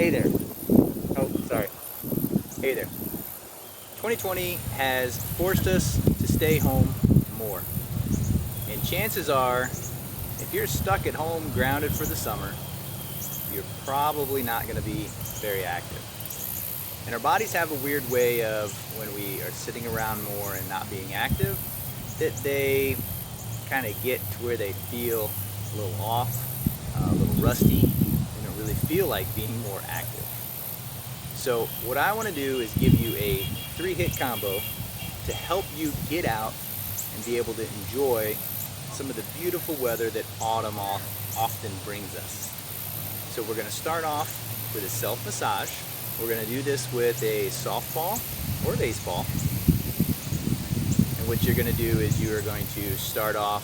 Hey there. Oh, sorry. Hey there. 2020 has forced us to stay home more. And chances are, if you're stuck at home grounded for the summer, you're probably not going to be very active. And our bodies have a weird way of, when we are sitting around more and not being active, that they kind of get to where they feel a little off, a little rusty. They don't really feel like being more active. So what I want to do is give you a 3-hit combo to help you get out and be able to enjoy some of the beautiful weather that autumn often brings us. So we're going to start off with a self-massage. We're going to do this with a softball or baseball. And what you're going to do is you are going to start off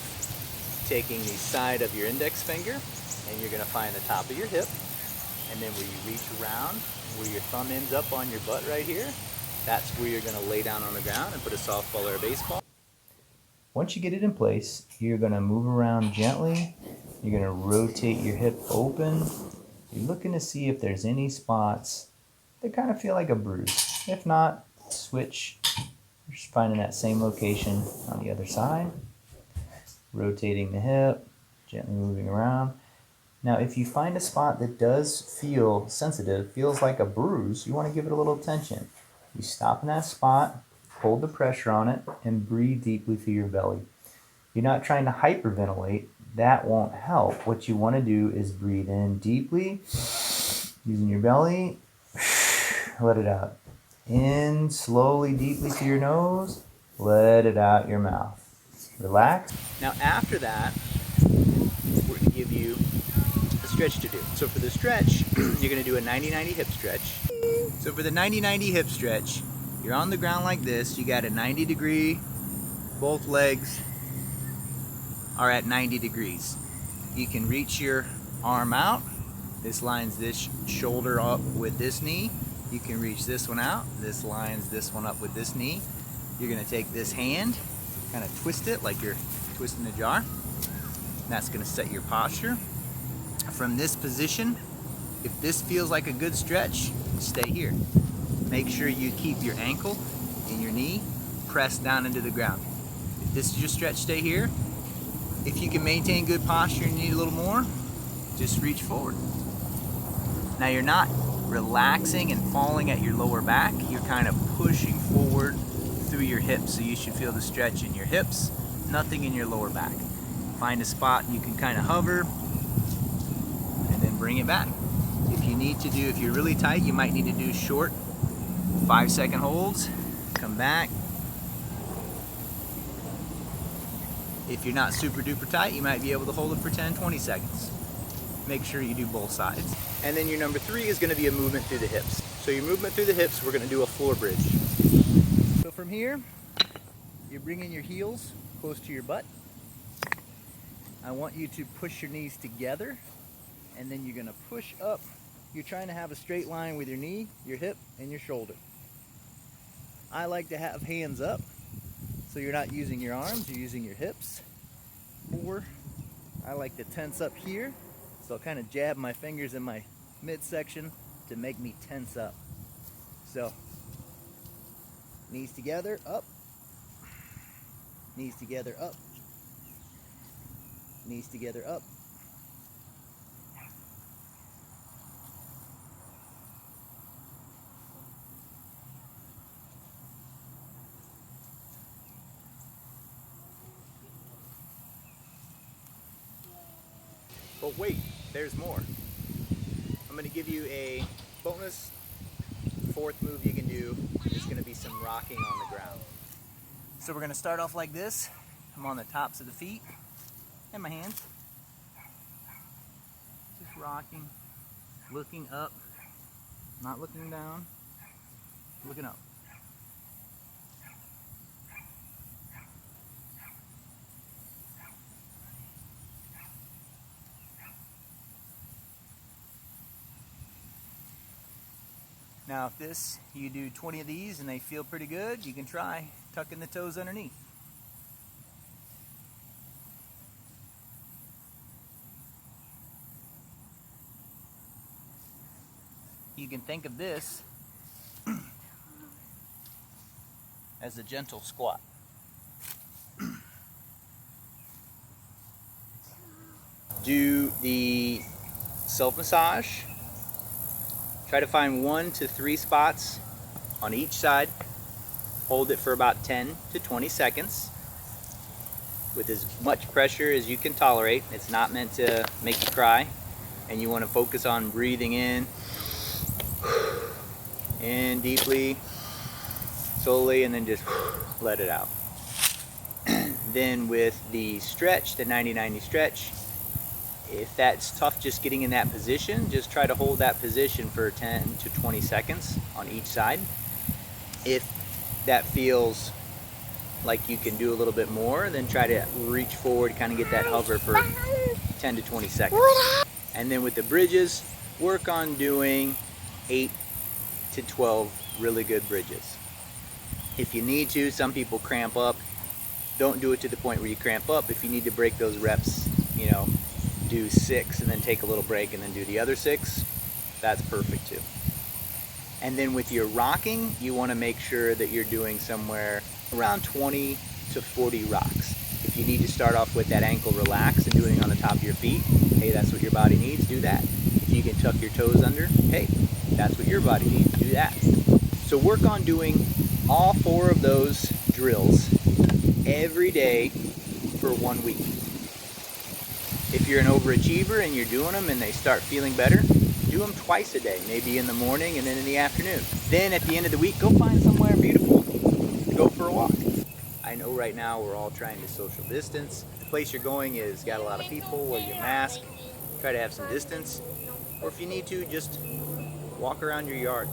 taking the side of your index finger and you're going to find the top of your hip. And then where you reach around, where your thumb ends up on your butt right here, that's where you're going to lay down on the ground and put a softball or a baseball. Once you get it in place, you're going to move around gently. You're going to rotate your hip open. You're looking to see if there's any spots that kind of feel like a bruise. If not, switch. You're just finding that same location on the other side. Rotating the hip, gently moving around. Now, if you find a spot that does feel sensitive, feels like a bruise, you want to give it a little attention. You stop in that spot, hold the pressure on it, and breathe deeply through your belly. You're not trying to hyperventilate. That won't help. What you want to do is breathe in deeply, using your belly, let it out. In slowly, deeply through your nose, let it out your mouth. Relax. Now, after that, we're going to give you stretch to do. So for the stretch, you're going to do a 90-90 hip stretch. So for the 90-90 hip stretch, you're on the ground like this. You got a 90 degree, both legs are at 90 degrees. You can reach your arm out. This lines this shoulder up with this knee. You can reach this one out. This lines this one up with this knee. You're going to take this hand, kind of twist it like you're twisting a jar. That's going to set your posture. From this position, if this feels like a good stretch, stay here. Make sure you keep your ankle and your knee pressed down into the ground. If this is your stretch, stay here. If you can maintain good posture and you need a little more, just reach forward. Now you're not relaxing and falling at your lower back, you're kind of pushing forward through your hips, so you should feel the stretch in your hips, nothing in your lower back. Find a spot you can kind of hover, and then bring it back. If you need to do, if you're really tight, you might need to do short 5-second holds, come back. If you're not super duper tight, you might be able to hold it for 10-20 seconds. Make sure you do both sides. And then your number 3 is going to be a movement through the hips. So your movement through the hips, we're going to do a floor bridge. So from here, you're bringing your heels close to your butt. I want you to push your knees together, and then you're going to push up. You're trying to have a straight line with your knee, your hip, and your shoulder. I like to have hands up, so you're not using your arms, you're using your hips. Or I like to tense up here, so I'll kind of jab my fingers in my midsection to make me tense up. So, knees together, up. Knees together, up. Knees together, up. But wait, there's more. I'm going to give you a bonus 4th move you can do. It's going to be some rocking on the ground. So we're going to start off like this. I'm on the tops of the feet and my hands. Just rocking, looking up, not looking down, looking up. Now if you do 20 of these and they feel pretty good, you can try tucking the toes underneath. you can think of this as a gentle squat. Do the self-massage. Try to find 1 to 3 spots on each side. Hold it for about 10 to 20 seconds with as much pressure as you can tolerate. It's not meant to make you cry, and you want to focus on breathing in deeply, slowly, and then just let it out. Then with the stretch, the 90-90 stretch, if that's tough just getting in that position, just try to hold that position for 10 to 20 seconds on each side. If that feels like you can do a little bit more, then try to reach forward, kind of get that hover for 10 to 20 seconds. And then with the bridges, work on doing 8 to 12 really good bridges. If you need to, some people cramp up. Don't do it to the point where you cramp up. If you need to break those reps, do 6 and then take a little break and then do the other 6, that's perfect too. And then with your rocking, you want to make sure that you're doing somewhere around 20 to 40 rocks. If you need to start off with that ankle relax and doing it on the top of your feet, hey, that's what your body needs, do that. If you can tuck your toes under, hey, that's what your body needs, do that. So work on doing all 4 of those drills every day for 1 week. If you're an overachiever and you're doing them and they start feeling better, do them twice a day, maybe in the morning and then in the afternoon. Then at the end of the week, go find somewhere beautiful to go for a walk. I know right now we're all trying to social distance. The place you're going is got a lot of people, wear your mask, try to have some distance. Or if you need to, just walk around your yard.